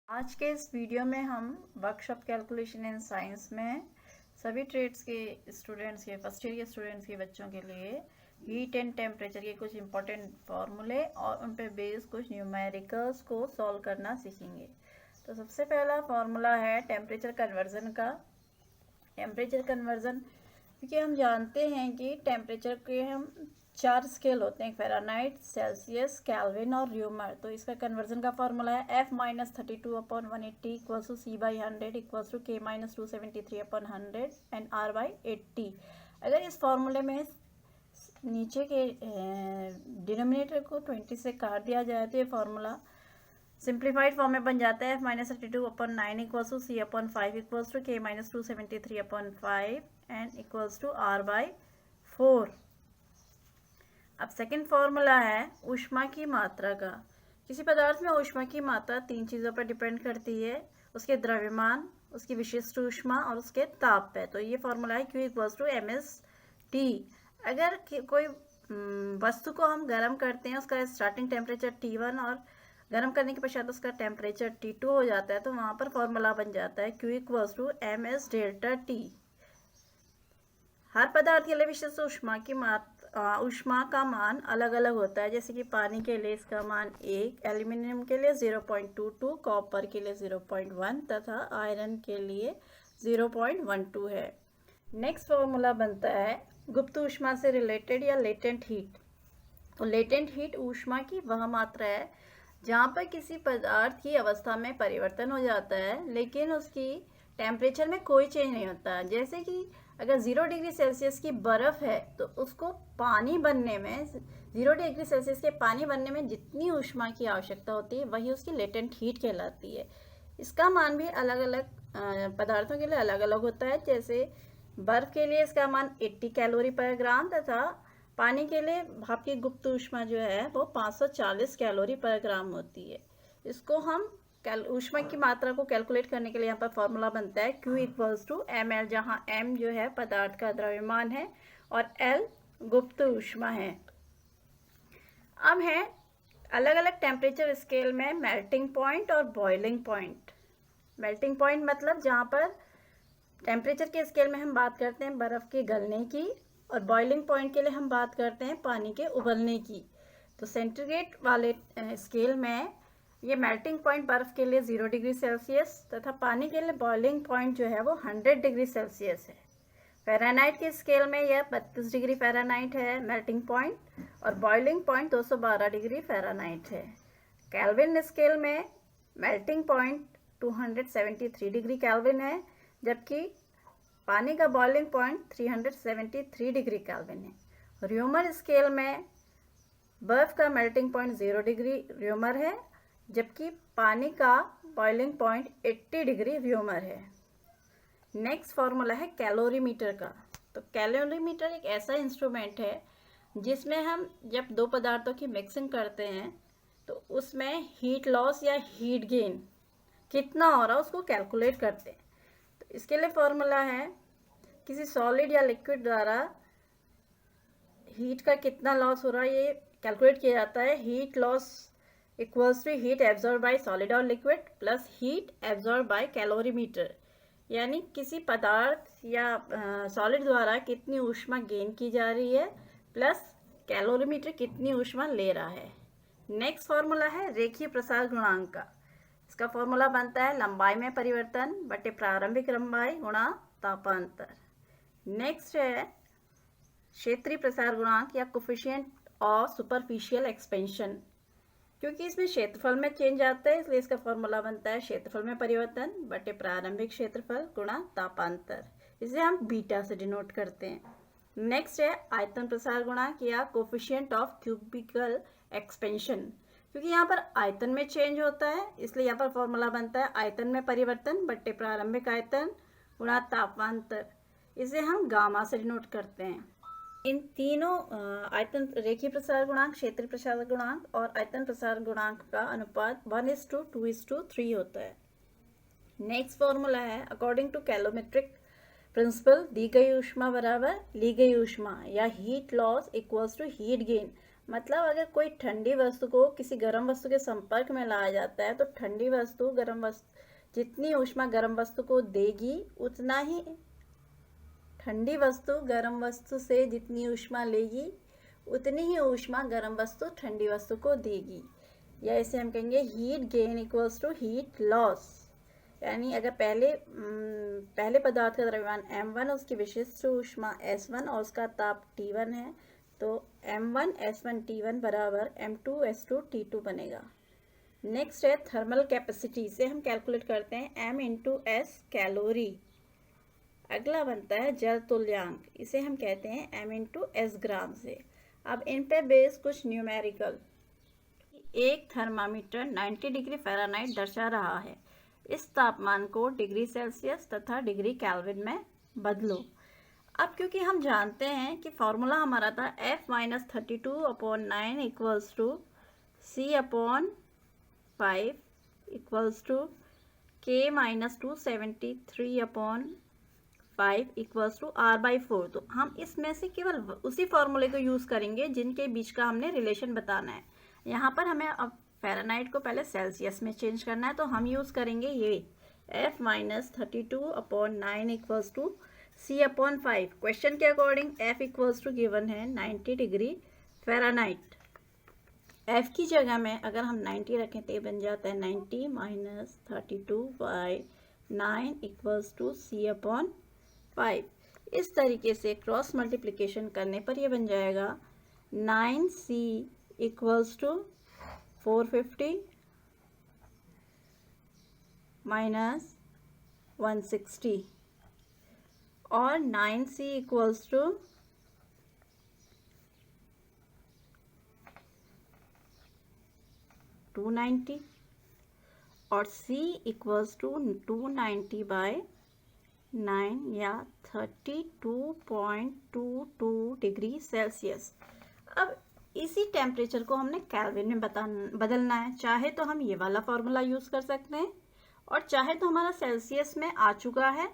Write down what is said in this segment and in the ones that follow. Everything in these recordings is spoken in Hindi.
आज के इस वीडियो में हम वर्कशॉप कैलकुलेशन इन साइंस में सभी ट्रेड्स के स्टूडेंट्स के फर्स्ट ईयर के स्टूडेंट्स के बच्चों के लिए हीट एंड टेम्परेचर के कुछ इंपॉर्टेंट फार्मूले और उन पे बेस्ड कुछ न्यूमेरिकल्स को सॉल्व करना सीखेंगे। तो सबसे पहला फार्मूला है टेम्परेचर कन्वर्जन का। टेम्परेचर कन्वर्जन क्योंकि हम जानते हैं कि टेम्परेचर के हम 4 स्केल होते हैं, फ़ारेनहाइट, सेल्सियस, केल्विन और र्यूमर। तो इसका कन्वर्जन का फार्मूला है F-32/180 equals to C/100 equals to K-273/100 and R/80। अगर इस फार्मूले में नीचे के डिनोमिनेटर को 20 से काट दिया जाए तो ये फार्मूला सिंप्लीफाइड फॉर्म में बन जाता है F-32/9 equals to C/5 equals to K-273/5 and equals to R/4। अब सेकंड फार्मूला है ऊष्मा की मात्रा का। किसी पदार्थ में ऊष्मा की मात्रा 3 चीज़ों पर डिपेंड करती है, उसके द्रव्यमान, उसकी विशिष्ट ऊष्मा और उसके ताप पे। तो ये फार्मूला है Q इक्वल्स टू mS/T। अगर कोई वस्तु को हम गर्म करते हैं, उसका स्टार्टिंग टेम्परेचर T1 और गर्म करने के पश्चात उसका टेम्परेचर T2 हो जाता है, तो वहाँ पर फार्मूला बन जाता है Q इक्वल्स टू mS/T। हर पदार्थ के लिए विशिष्ट ऊष्मा का मान अलग अलग होता है। जैसे कि पानी के लिए इसका मान 1, एल्यूमिनियम के लिए 0.22, कॉपर के लिए 0.1 तथा आयरन के लिए 0.12 है। नेक्स्ट फॉर्मूला बनता है गुप्त ऊष्मा से रिलेटेड या लेटेंट हीट। तो लेटेंट हीट ऊष्मा की वह मात्रा है जहाँ पर किसी पदार्थ की अवस्था में परिवर्तन हो जाता है लेकिन उसकी टेम्परेचर में कोई चेंज नहीं होता। जैसे कि अगर 0 डिग्री सेल्सियस की बर्फ़ है तो उसको पानी बनने में 0 डिग्री सेल्सियस के पानी बनने में जितनी ऊष्मा की आवश्यकता होती है वही उसकी लेटेंट हीट कहलाती है। इसका मान भी अलग अलग पदार्थों के लिए अलग अलग होता है। जैसे बर्फ़ के लिए इसका मान 80 कैलोरी पर ग्राम तथा पानी के लिए भाप की गुप्त ऊष्मा जो है वो 540 कैलोरी पर ग्राम होती है। इसको हम ऊष्मा की मात्रा को कैलकुलेट करने के लिए यहाँ पर फॉर्मूला बनता है Q इक्वल्स टू mL, जहाँ m जो है पदार्थ का द्रव्यमान है और L गुप्त ऊष्मा है। अब है अलग अलग टेम्परेचर स्केल में मेल्टिंग पॉइंट और बॉइलिंग पॉइंट। मेल्टिंग पॉइंट मतलब जहाँ पर टेम्परेचर के स्केल में हम बात करते हैं बर्फ़ के गलने की, और बॉइलिंग पॉइंट के लिए हम बात करते हैं पानी के उबलने की। तो सेंटीग्रेड वाले स्केल में ये मेल्टिंग पॉइंट बर्फ़ के लिए 0 डिग्री सेल्सियस तथा पानी के लिए बॉइलिंग पॉइंट जो है वो 100 डिग्री सेल्सियस है। फ़ारेनहाइट के स्केल में यह 32 डिग्री फ़ारेनहाइट है मेल्टिंग पॉइंट और बॉइलिंग पॉइंट 212 डिग्री फ़ारेनहाइट है। केल्विन स्केल में मेल्टिंग पॉइंट 273 डिग्री केल्विन है, जबकि पानी का बॉइलिंग पॉइंट 373 डिग्री केल्विन है। र्यूमर स्केल में बर्फ़ का मेल्टिंग पॉइंट 0 डिग्री र्यूमर है, जबकि पानी का बॉइलिंग पॉइंट 80 डिग्री र्यूमर है। नेक्स्ट फार्मूला है कैलोरीमीटर का। तो कैलोरीमीटर एक ऐसा इंस्ट्रूमेंट है जिसमें हम जब दो पदार्थों की मिक्सिंग करते हैं तो उसमें हीट लॉस या हीट गेन कितना हो रहा है उसको कैलकुलेट करते हैं। तो इसके लिए फॉर्मूला है किसी सॉलिड या लिक्विड द्वारा हीट का कितना लॉस हो रहा है ये कैलकुलेट किया जाता है। Heat loss equals to heat absorb by solid और liquid plus heat absorb by calorimeter, यानी किसी पदार्थ या सॉलिड द्वारा कितनी ऊष्मा गेन की जा रही है प्लस कैलोरीमीटर कितनी ऊष्मा ले रहा है। नेक्स्ट फार्मूला है रेखीय प्रसार गुणांक का। इसका फॉर्मूला बनता है लंबाई में परिवर्तन बटे प्रारंभिक लंबाई गुणा तापांतर। नेक्स्ट है क्षेत्रीय प्रसार गुणांक या कोफिशिएंट ऑफ सुपरफिशियल एक्सपेंशन। क्योंकि इसमें क्षेत्रफल में चेंज आता है इसलिए इसका फॉर्मूला बनता है क्षेत्रफल में परिवर्तन बटे प्रारंभिक क्षेत्रफल गुणा तापांतर। इसे हम बीटा से डिनोट करते हैं। नेक्स्ट है आयतन प्रसार गुणांक या कोफिशिएंट ऑफ क्यूबिकल एक्सपेंशन। क्योंकि यहाँ पर आयतन में चेंज होता है इसलिए यहाँ पर फॉर्मूला बनता है आयतन में परिवर्तन बटे प्रारंभिक आयतन गुणा तापांतर। इसे हम गामा से डिनोट करते हैं। इन तीनों आयतन रेखीय प्रसार गुणांक, क्षेत्रीय प्रसार गुणांक और आयतन प्रसार गुणांक का अनुपात 1:2:3 होता है। नेक्स्ट फॉर्मूला है अकॉर्डिंग टू कैलोमेट्रिक प्रिंसिपल दी गई ऊष्मा बराबर ली गई ऊष्मा या heat loss equals to heat gain मतलब अगर कोई ठंडी वस्तु को किसी गर्म वस्तु के संपर्क में लाया जाता है तो ठंडी वस्तु गर्म वस्तु जितनी ऊष्मा गर्म वस्तु को देगी उतना ही ठंडी वस्तु गर्म वस्तु से जितनी ऊष्मा लेगी उतनी ही ऊष्मा गर्म वस्तु ठंडी वस्तु को देगी। या इसे हम कहेंगे heat gain equals to heat loss. यानी अगर पहले पदार्थ का द्रव्यमान m1 उसकी विशिष्ट ऊष्मा s1 और उसका ताप T1 है तो m1 s1 T1 बराबर m2 s2 T2 बनेगा। नेक्स्ट है थर्मल कैपेसिटी, से हम कैलकुलेट करते हैं m इंटू एस कैलोरी। अगला बनता है जल तुल्यांक, इसे हम कहते हैं m इंटू एस ग्राम से। अब इन पे बेस कुछ न्यूमेरिकल। एक थर्मामीटर 90 डिग्री फ़ारेनहाइट दर्शा रहा है। इस तापमान को डिग्री सेल्सियस तथा डिग्री केल्विन में बदलो। अब क्योंकि हम जानते हैं कि फॉर्मूला हमारा था F-32/9 equals to C/5 equals to K-273/5 equals to R/4। तो हम इसमें से केवल उसी फॉर्मूले को यूज़ करेंगे जिनके बीच का हमने रिलेशन बताना है। यहाँ पर हमें अब फ़ारेनहाइट को पहले सेल्सियस में चेंज करना है तो हम यूज़ करेंगे ये F-32/9 equals to C/5। Question के according F equals to given है 90 डिग्री फ़ारेनहाइट। F की जगह में अगर हम 90 रखें तो बन जाता है 90 माइनस 32/9 इक्वल्स टू C/5। इस तरीके से क्रॉस मल्टीप्लिकेशन करने पर यह बन जाएगा 9C इक्वल्स टू 450 माइनस 160 और 9C इक्वल्स टू 290 और C इक्वल्स टू 290/9 या 32.22 डिग्री सेल्सियस। अब इसी टेम्परेचर को हमने केल्विन में बदलना है। चाहे तो हम ये वाला फॉर्मूला यूज़ कर सकते हैं और चाहे तो हमारा सेल्सियस में आ चुका है।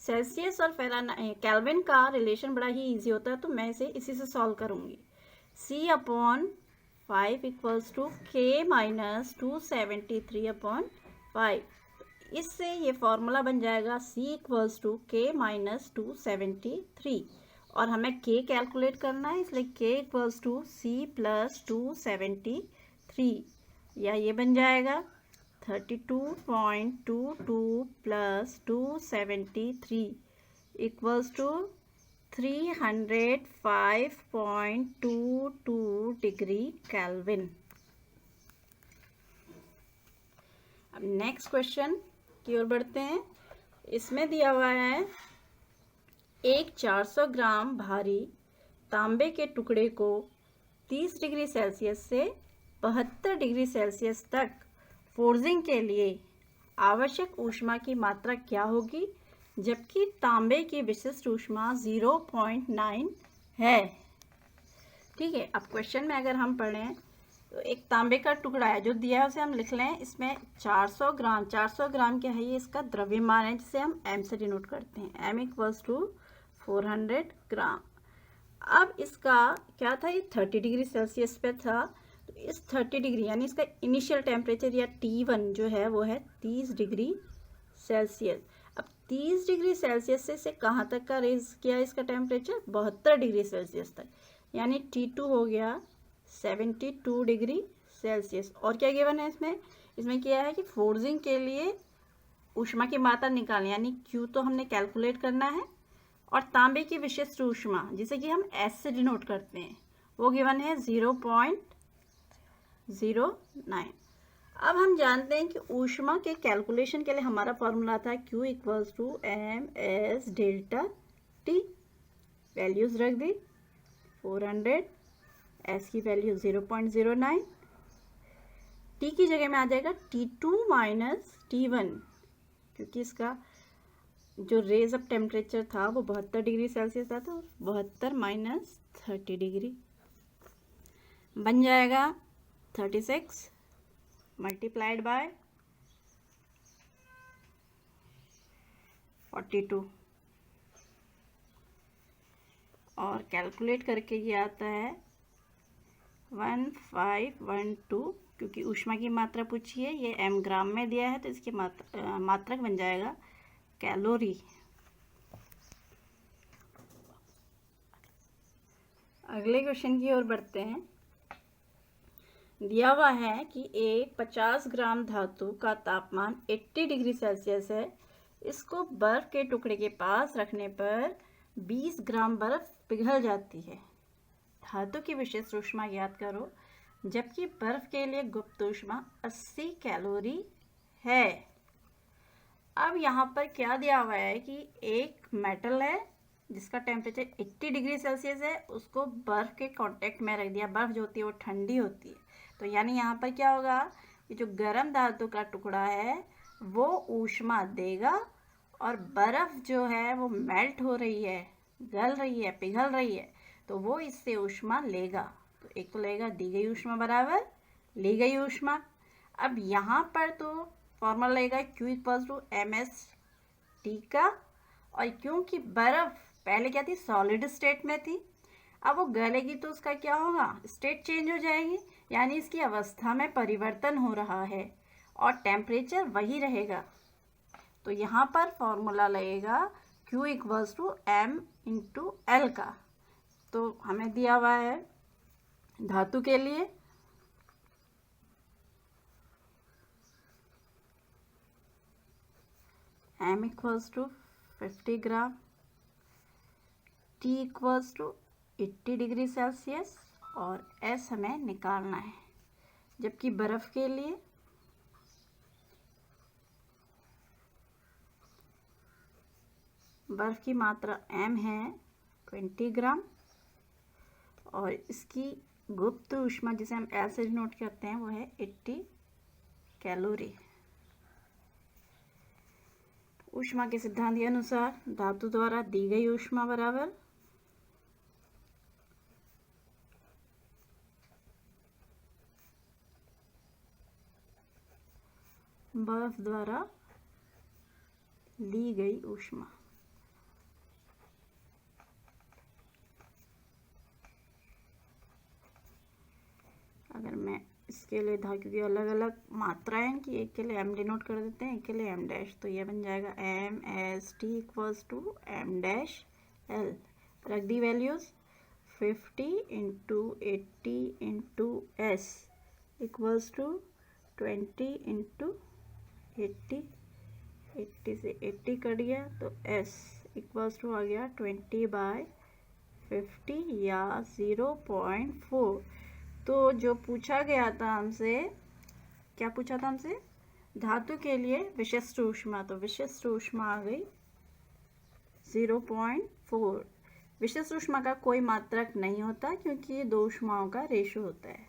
सेल्सियस और केल्विन का रिलेशन बड़ा ही इजी होता है तो मैं इसे इसी से सॉल्व करूँगी। C/5 equals to K-273/5। इससे ये फॉर्मूला बन जाएगा C इक्वल्स टू K-273 और हमें K कैलकुलेट करना है इसलिए K इक्वल्स टू C+273 या ये बन जाएगा 32.22 plus 273 equals to 305.22 degree Kelvin. अब नेक्स्ट क्वेश्चन की ओर बढ़ते हैं। इसमें दिया हुआ है एक 400 ग्राम भारी तांबे के टुकड़े को 30 डिग्री सेल्सियस से 72 डिग्री सेल्सियस तक फोर्जिंग के लिए आवश्यक ऊष्मा की मात्रा क्या होगी जबकि तांबे की विशिष्ट ऊष्मा 0.9 है। ठीक है, अब क्वेश्चन में अगर हम पढ़ें तो एक तांबे का टुकड़ा है जो दिया है उसे हम लिख लें। इसमें 400 ग्राम क्या है, ये इसका द्रव्यमान है जिसे हम m से डिनोट करते हैं। m इक्वल्स टू 400 ग्राम। अब इसका क्या था, ये 30 डिग्री सेल्सियस पे था तो इस 30 डिग्री यानी इसका इनिशियल टेम्परेचर या T1 जो है वो है 30 डिग्री सेल्सियस। अब 30 डिग्री सेल्सियस से कहाँ तक का रेज किया इसका टेम्परेचर, 72 डिग्री सेल्सियस तक, यानी T2 हो गया 72 डिग्री सेल्सियस। और क्या गिवन है इसमें किया है कि फोर्जिंग के लिए ऊष्मा की मात्रा निकालनी, यानी Q तो हमने कैलकुलेट करना है और तांबे की विशिष्ट ऊष्मा जिसे कि हम S से डिनोट करते हैं वो गिवन है 0.09। अब हम जानते हैं कि ऊष्मा के कैलकुलेशन के लिए हमारा फॉर्मूला था Q equals to MS delta T। Values रख दी 400, S की वैल्यू 0.09, T की जगह में आ जाएगा T2 माइनस T1 क्योंकि इसका जो रेज ऑफ टेम्परेचर था वो 72 डिग्री सेल्सियस था तो 72 माइनस 30 डिग्री बन जाएगा 36 मल्टीप्लाइड बाय 42 और कैलकुलेट करके ये आता है 1512, क्योंकि ऊष्मा की मात्रा पूछी है, ये एम ग्राम में दिया है तो इसकी मात्रक बन जाएगा कैलोरी। अगले क्वेश्चन की ओर बढ़ते हैं। दिया हुआ है कि एक 50 ग्राम धातु का तापमान 80 डिग्री सेल्सियस है। इसको बर्फ के टुकड़े के पास रखने पर 20 ग्राम बर्फ पिघल जाती है। धातु की विशिष्ट ऊष्मा ज्ञात करो, जबकि बर्फ के लिए गुप्त ऊष्मा 80 कैलोरी है। अब यहाँ पर क्या दिया हुआ है कि एक मेटल है जिसका टेम्परेचर 80 डिग्री सेल्सियस है, उसको बर्फ के कांटेक्ट में रख दिया। बर्फ जो होती है वो ठंडी होती है, तो यानी यहाँ पर क्या होगा कि जो गर्म धातु का टुकड़ा है वो ऊष्मा देगा और बर्फ जो है वो मेल्ट हो रही है, गल रही है, पिघल रही है, तो वो इससे ऊष्मा लेगा। तो एक तो लेगा दी गई ऊष्मा बराबर ली गई ऊष्मा। अब यहाँ पर तो फॉर्मूला लगेगा Q इक्वल्स टू MS का, और क्योंकि बर्फ पहले क्या थी, सॉलिड स्टेट में थी, अब वो गलेगी तो उसका क्या होगा, स्टेट चेंज हो जाएगी, यानी इसकी अवस्था में परिवर्तन हो रहा है और टेम्परेचर वही रहेगा। तो यहाँ पर फॉर्मूला लगेगा Q इक्वल्स टू M/L का। तो हमें दिया हुआ है धातु के लिए M equals to 50 gram, T equals to 80 degree Celsius और S हमें निकालना है। जबकि बर्फ़ के लिए बर्फ़ की मात्रा M है 20 ग्राम और इसकी गुप्त ऊष्मा जिसे हम L से नोट करते हैं वो है 80 कैलोरी। ऊष्मा के सिद्धांत के अनुसार धातु द्वारा दी गई ऊष्मा बराबर बर्फ द्वारा ली गई ऊष्मा। अगर मैं इसके लिए धातु की अलग अलग मात्राएं हैं कि एक के लिए M डिनोट कर देते हैं, एक के लिए M डैश, तो ये बन जाएगा MST equals to M dash L। रख दी values 50 into 80 into S equals to 20 into 80, 80 से 80 कट गया तो S इक्वल्स टू आ गया 20/50 या 0.4। तो जो पूछा गया था हमसे, क्या पूछा था हमसे, धातु के लिए विशिष्ट ऊष्मा, तो विशिष्ट ऊष्मा आ गई 0.4। विशिष्ट ऊष्मा का कोई मात्रक नहीं होता क्योंकि ये दो ऊष्माओं का रेशो होता है।